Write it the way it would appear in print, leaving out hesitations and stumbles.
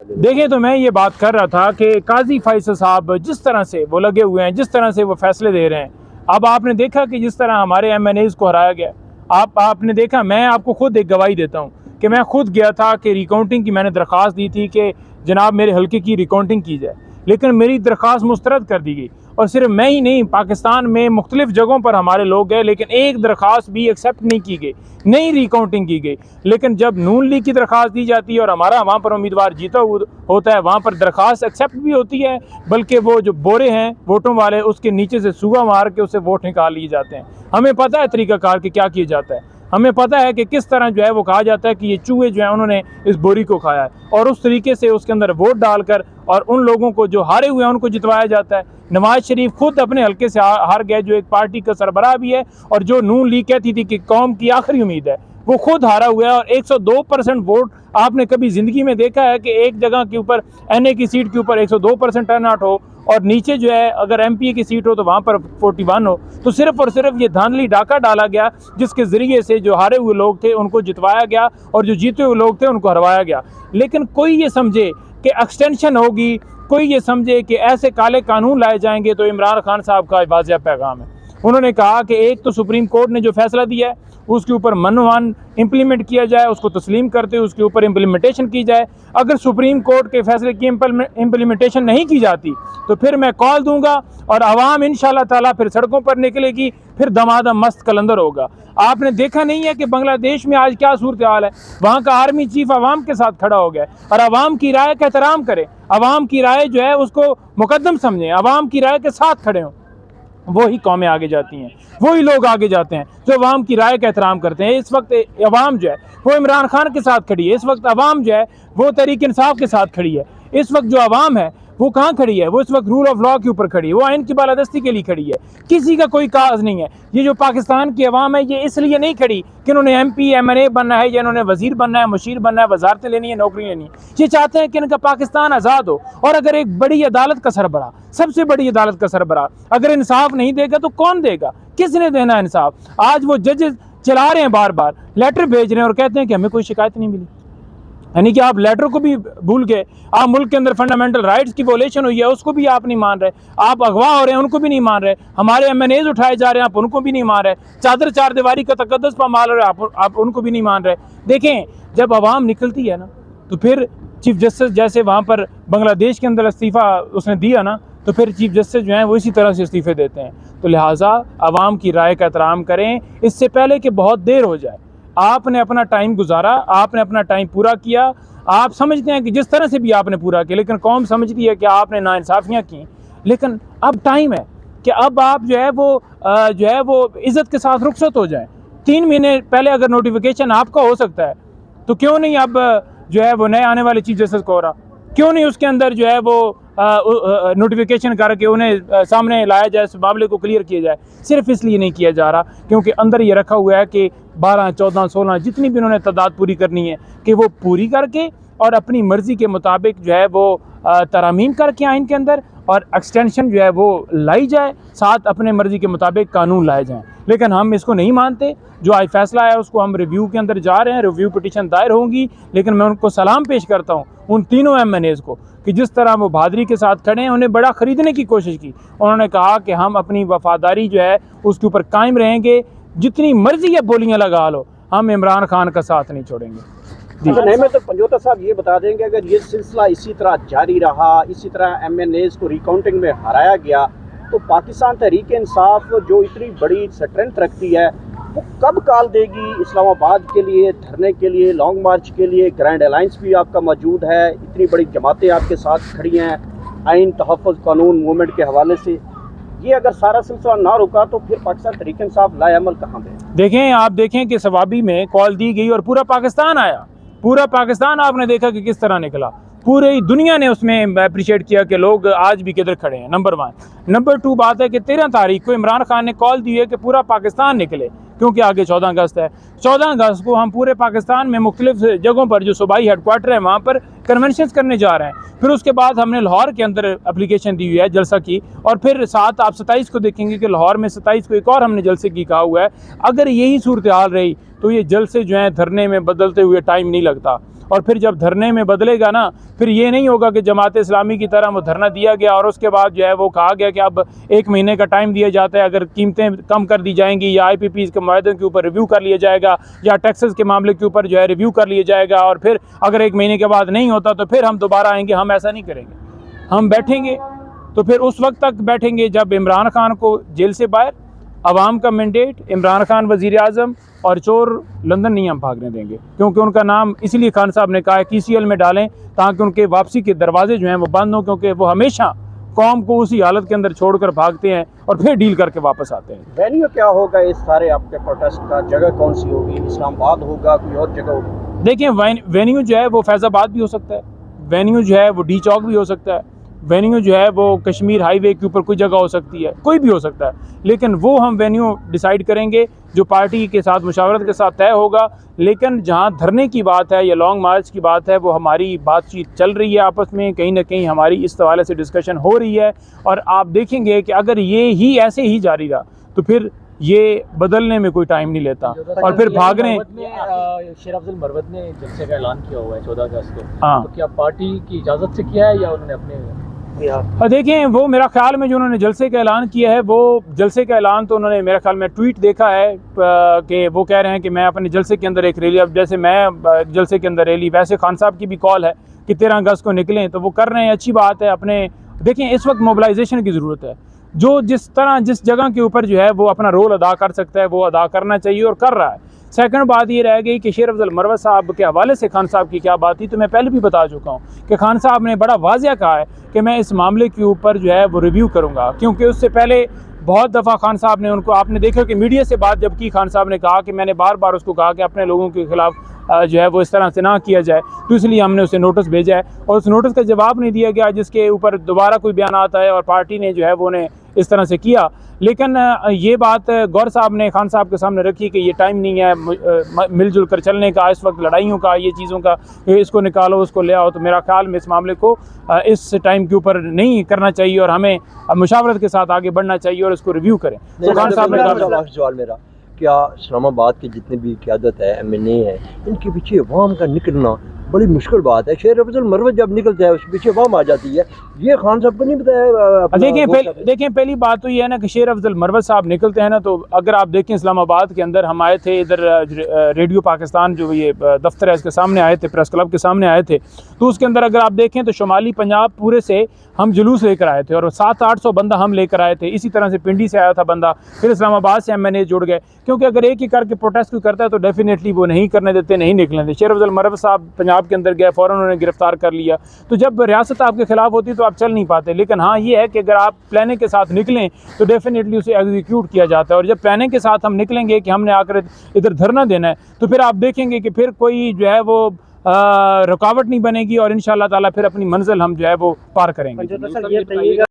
देखिए, तो मैं ये बात कर रहा था कि काजी फैसल साहब जिस तरह से वो लगे हुए हैं, जिस तरह से वो फैसले दे रहे हैं, अब आपने देखा कि जिस तरह हमारे MNAs को हराया गया। आपने देखा, मैं आपको खुद एक गवाही देता हूँ कि मैं खुद गया था कि रिकाउंटिंग की मैंने दरख्वास्त दी थी कि जनाब मेरे हल्के की रिकाउंटिंग की जाए, लेकिन मेरी दरख्वास्त मुस्तरद कर दी गई। और सिर्फ मैं ही नहीं, पाकिस्तान में मुख्तलिफ जगहों पर हमारे लोग गए, लेकिन एक दरख्वास्त भी एक्सेप्ट नहीं की गई, नहीं रिकाउंटिंग की गई। लेकिन जब नून लीग की दरख्वास्त दी जाती है और हमारा वहाँ पर उम्मीदवार जीता होता है, वहाँ पर दरख्वास्त एक्सेप्ट भी होती है, बल्कि वो जो बोरे हैं वोटों वाले, उसके नीचे से सूगा मार के उससे वोट निकाल लिए जाते हैं। हमें पता है तरीक़ाकार कि क्या किया जाता है, हमें पता है कि किस तरह जो है वो कहा जाता है कि ये चूहे जो है उन्होंने इस बोरी को खाया है, और उस तरीके से उसके अंदर वोट डालकर और उन लोगों को जो हारे हुए हैं उनको जितवाया जाता है। नवाज शरीफ खुद अपने हल्के से हार गए, जो एक पार्टी का सरबराह भी है, और जो नून लीग कहती थी कि कौम की आखिरी उम्मीद है, वो खुद हारा हुआ है। और 102% वोट आपने कभी जिंदगी में देखा है कि एक जगह के ऊपर NA की सीट के ऊपर 102% टर्न आउट हो, और नीचे जो है अगर MPA की सीट हो तो वहाँ पर 41 हो? तो सिर्फ और सिर्फ ये धांधली डाका डाला गया, जिसके ज़रिए से जो हारे हुए लोग थे उनको जितवाया गया और जो जीते हुए लोग थे उनको हरवाया गया। लेकिन कोई ये समझे कि एक्सटेंशन होगी, कोई ये समझे कि ऐसे काले कानून लाए जाएंगे, तो इमरान खान साहब का वाज़ेह पैगाम है। उन्होंने कहा कि एक तो सुप्रीम कोर्ट ने जो फैसला दिया है उसके ऊपर मनोवान इम्प्लीमेंट किया जाए, उसको तस्लीम करते हुए उसके ऊपर इम्प्लीमेंटेशन की जाए। अगर सुप्रीम कोर्ट के फैसले की इम्प्लीमेंटेशन नहीं की जाती तो फिर मैं कॉल दूंगा और आवाम इंशाल्लाह ताला फिर सड़कों पर निकलेगी, फिर दमादम मस्त कलंदर होगा। आपने देखा नहीं है कि बांग्लादेश में आज क्या सूरत हाल है? वहाँ का आर्मी चीफ आवाम के साथ खड़ा हो गया, और आवाम की राय का एहतराम करें, आवाम की राय जो है उसको मुकद्दम समझें, आवाम की राय के साथ खड़े हों। वही कौमें आगे जाती हैं, वही लोग आगे जाते हैं जो अवाम की राय का एहतराम करते हैं। इस वक्त अवाम जो है वो इमरान खान के साथ खड़ी है, इस वक्त अवाम जो है वो तहरीक इंसाफ के साथ खड़ी है। इस वक्त जो अवाम है वो कहाँ खड़ी है? वो इस वक्त रूल ऑफ लॉ के ऊपर खड़ी है, वो आइन की बालादस्ती के लिए खड़ी है। किसी का कोई काज नहीं है। ये जो पाकिस्तान की अवाम है ये इसलिए नहीं खड़ी कि इन्होंने MP MNA बनना है, या इन्होंने वजीर बनना है, मुशीर बनना है, वजारतें लेनी है, नौकरी लेनी है। ये चाहते हैं कि इनका पाकिस्तान आज़ाद हो। और अगर एक बड़ी अदालत का सरबराह, सबसे बड़ी अदालत का सरबराह अगर इंसाफ नहीं देगा तो कौन देगा? किसने देना इंसाफ? आज वो जजेस चला रहे हैं, बार बार लेटर भेज रहे हैं और कहते हैं कि हमें कोई शिकायत नहीं मिली। यानी कि आप लेटर को भी भूल गए। आप मुल्क के अंदर फंडामेंटल राइट्स की वोलेशन हुई है उसको भी आप नहीं मान रहे। आप अगवा हो रहे हैं उनको भी नहीं मान रहे। हमारे MNAs उठाए जा रहे हैं, आप उनको भी नहीं मान रहे। चादर चार दीवारी का तकद्दुस पामाल रहे हैं, आप उनको भी नहीं मान रहे। देखें, जब आवाम निकलती है ना तो फिर चीफ जस्टिस जैसे वहाँ पर बांग्लादेश के अंदर इस्तीफ़ा उसने दिया ना, तो फिर चीफ जस्टिस जो हैं वो इसी तरह से इस्तीफ़े देते हैं। तो लिहाजा आवाम की राय का एहतराम करें, इससे पहले कि बहुत देर हो जाए। आपने अपना टाइम गुजारा, आपने अपना टाइम पूरा किया। आप समझते हैं कि जिस तरह से भी आपने पूरा किया, लेकिन कौम समझती है कि आपने नाइंसाफ़ियाँ की। लेकिन अब टाइम है कि अब आप जो है वो इज़्ज़त के साथ रुखसत हो जाएं। 3 महीने पहले अगर नोटिफिकेशन आपका हो सकता है तो क्यों नहीं अब जो है वो नए आने वाले चीफ जस्टिस को हो रहा? क्यों नहीं उसके अंदर जो है वो नोटिफिकेशन करके उन्हें सामने लाया जाए, इस मामले को क्लियर किया जाए? सिर्फ इसलिए नहीं किया जा रहा क्योंकि अंदर ये रखा हुआ है कि 12, 14, 16 जितनी भी उन्होंने तादाद पूरी करनी है कि वो पूरी करके और अपनी मर्ज़ी के मुताबिक जो है वो तरामीम करके आइन के अंदर और एक्सटेंशन जो है वो लाई जाए, साथ अपने मर्ज़ी के मुताबिक कानून लाए जाएँ। लेकिन हम इसको नहीं मानते। जो आज फैसला है उसको हम रिव्यू के अंदर जा रहे हैं, रिव्यू पिटीशन दायर होंगी। लेकिन मैं उनको सलाम पेश करता हूँ उन तीनों MNAs को कि जिस तरह वो बहादुरी के साथ खड़े हैं। उन्हें बड़ा ख़रीदने की कोशिश की, उन्होंने कहा कि हम अपनी वफादारी जो है उसके ऊपर कायम रहेंगे, जितनी मर्जी या बोलियाँ लगा लो, हम इमरान खान का साथ नहीं छोड़ेंगे। नहीं में तो पंजोता साहब ये बता देंगे, अगर ये सिलसिला इसी तरह जारी रहा, इसी तरह MNAs को रिकाउंटिंग में हराया गया, तो पाकिस्तान तहरीक इंसाफ जो इतनी बड़ी स्ट्रेंथ रखती है वो कब कॉल देगी इस्लामाबाद के लिए, धरने के लिए, लॉन्ग मार्च के लिए? ग्रैंड अलायंस भी आपका मौजूद है, इतनी बड़ी जमातें आपके साथ खड़ी हैं आइन तहफ़्फ़ुज़ कानून मूवमेंट के हवाले से। ये अगर सारा सिलसिला ना रुका तो फिर पाकिस्तान तहरीक इंसाफ लाएअमल कहाँ पे? देखें, आप देखें कि सवाबी में कॉल दी गई और पूरा पाकिस्तान आया। पूरा पाकिस्तान आपने देखा कि किस तरह निकला। पूरी दुनिया ने उसमें अप्रिशिएट किया कि लोग आज भी किधर खड़े हैं। नंबर 1। नंबर 2 बात है कि 13 तारीख को इमरान खान ने कॉल दी है कि पूरा पाकिस्तान निकले। क्योंकि आगे 14 अगस्त है। 14 अगस्त को हम पूरे पाकिस्तान में मुख्तलिफ जगहों पर जो सूबाई हेडक्वार्टर है वहाँ पर कन्वेंशन करने जा रहे हैं। फिर उसके बाद हमने लाहौर के अंदर एप्लीकेशन दी हुई है जलसा की, और फिर साथ आप 27 को देखेंगे कि लाहौर में 27 को एक और हमने जलसे की कहा हुआ है। अगर यही सूरत हाल रही तो ये जलसे जो हैं धरने में बदलते हुए टाइम नहीं लगता, और फिर जब धरने में बदलेगा ना, फिर ये नहीं होगा कि जमात इस्लामी की तरह वो धरना दिया गया और उसके बाद जो है वो कहा गया कि अब 1 महीने का टाइम दिया जाता है, अगर कीमतें कम कर दी जाएंगी या IPPs के माहदों के ऊपर रिव्यू कर लिया जाएगा या टैक्सेस के मामले के ऊपर जो है रिव्यू कर लिया जाएगा, और फिर अगर 1 महीने के बाद नहीं होता तो फिर हम दोबारा आएंगे। हम ऐसा नहीं करेंगे। हम बैठेंगे तो फिर उस वक्त तक बैठेंगे जब इमरान खान को जेल से बाहर, अवाम का मैंडेट, इमरान खान वज़ीर आज़म और चोर लंदन नहीं हम भागने देंगे, क्योंकि उनका नाम इसीलिए खान साहब ने कहा है KCL में डालें ताकि उनके वापसी के दरवाजे जो हैं वो बंद हों, क्योंकि वो हमेशा कौम को उसी हालत के अंदर छोड़कर भागते हैं और फिर डील करके वापस आते हैं। वेन्यू क्या होगा इस सारे आपके प्रोटेस्ट का? जगह कौन सी होगी? इस्लामाबाद होगा, कोई और जगह होगी? देखिए, वेन्यू जो है वो फैज़ाबाद भी हो सकता है, वेन्यू जो है वो D चौक भी हो सकता है, वेन्यू जो है वो कश्मीर हाईवे के ऊपर कोई जगह हो सकती है, कोई भी हो सकता है, लेकिन वो हम वेन्यू डिसाइड करेंगे जो पार्टी के साथ मुशावरत के साथ तय होगा। लेकिन जहाँ धरने की बात है या लॉन्ग मार्च की बात है, वो हमारी बातचीत चल रही है आपस में, कहीं ना कहीं हमारी इस हवाले से डिस्कशन हो रही है, और आप देखेंगे कि अगर ये ही ऐसे ही जारी रहा तो फिर ये बदलने में कोई टाइम नहीं लेता और फिर भागने। शेर अफजल मरवत ने जलसे का ऐलान किया हुआ है 14 अगस्त को, हाँ, तो क्या पार्टी की इजाज़त से किया है या उन्होंने अपने? देखें, वो मेरा ख्याल में जो उन्होंने जलसे का ऐलान किया है, वो जलसे का ऐलान तो उन्होंने मेरा ख्याल में ट्वीट देखा है कि वो कह रहे हैं कि मैं अपने जलसे के अंदर एक रैली, अब जैसे मैं जलसे के अंदर रैली, वैसे खान साहब की भी कॉल है कि 13 अगस्त को निकलें, तो वो कर रहे हैं, अच्छी बात है। अपने देखें, इस वक्त मोबिलाइजेशन की ज़रूरत है, जो जिस तरह जिस जगह के ऊपर जो है वो अपना रोल अदा कर सकता है वो अदा करना चाहिए और कर रहा है। सेकंड बात ये रह गई कि शेर अफजल मरवत साहब के हवाले से खान साहब की क्या बात थी, तो मैं पहले भी बता चुका हूँ कि खान साहब ने बड़ा वाज़िया कहा है कि मैं इस मामले के ऊपर जो है वो रिव्यू करूँगा, क्योंकि उससे पहले बहुत दफ़ा खान साहब ने उनको, आपने देखा कि मीडिया से बात जब की, खान साहब ने कहा कि मैंने बार बार उसको कहा कि अपने लोगों के ख़िलाफ़ जो है वो इस तरह से ना किया जाए, तो इसलिए हमने उसे नोटिस भेजा है और उस नोटिस का जवाब नहीं दिया गया, जिसके ऊपर दोबारा कोई बयान आता है और पार्टी ने जो है वो ने इस तरह से किया। लेकिन ये बात गौर साहब ने खान साहब के सामने रखी कि ये टाइम नहीं है मिलजुल कर चलने का, इस वक्त लड़ाइयों का, ये चीज़ों का, इसको निकालो उसको ले आओ। तो मेरा ख्याल में इस मामले को इस टाइम के ऊपर नहीं करना चाहिए और हमें मुशावरत के साथ आगे बढ़ना चाहिए और इसको रिव्यू करें। तो खान साहब ने कहा, सवाल मेरा, क्या इस्लामाबाद के जितने भी क़यादत है, MNA है, इनके पीछे अवाम का निकलना बड़ी मुश्किल बात है? शेर अफजल मरवत जब निकलता है उसके पीछे अवाम आ जाती है, ये खान साहब को नहीं बताया? देखें, पहली बात तो ये है ना कि शेर अफजल मरवत साहब निकलते हैं ना, तो अगर आप देखें इस्लामाबाद के अंदर हम आए थे, इधर रेडियो पाकिस्तान जो ये दफ्तर है इसके सामने आए थे, प्रेस क्लब के सामने आए थे, तो उसके अंदर अगर आप देखें तो शुमाली पंजाब पूरे से हम जुलूस लेकर आए थे और 700-800 बंदा हम लेकर आए थे। इसी तरह से पिंडी से आया था बंदा, फिर इस्लामाबाद से MNA जुड़ गए, क्योंकि अगर एक ही करके प्रोटेस्ट कोई करता है तो डेफिनेटली वो नहीं करने देते, नहीं निकलने देते। शेर अफजल मरवत साहब पंजाब के अंदर गए, फ़ौरन उन्होंने गिरफ्तार कर लिया। तो जब रियासत आपके खिलाफ होती तो आप चल नहीं पाते, लेकिन हाँ ये है कि अगर आप प्लानिंग के साथ निकलें तो डेफिनेटली उसे एग्जीक्यूट किया जाता है, और जब प्लानिंग के साथ हम निकलेंगे कि हमने आकर इधर धरना देना है, तो फिर आप देखेंगे कि फिर कोई जो है वो रुकावट नहीं बनेगी और इंशाअल्लाह ताला फिर अपनी मंजिल हम जो है वो पार करेंगे।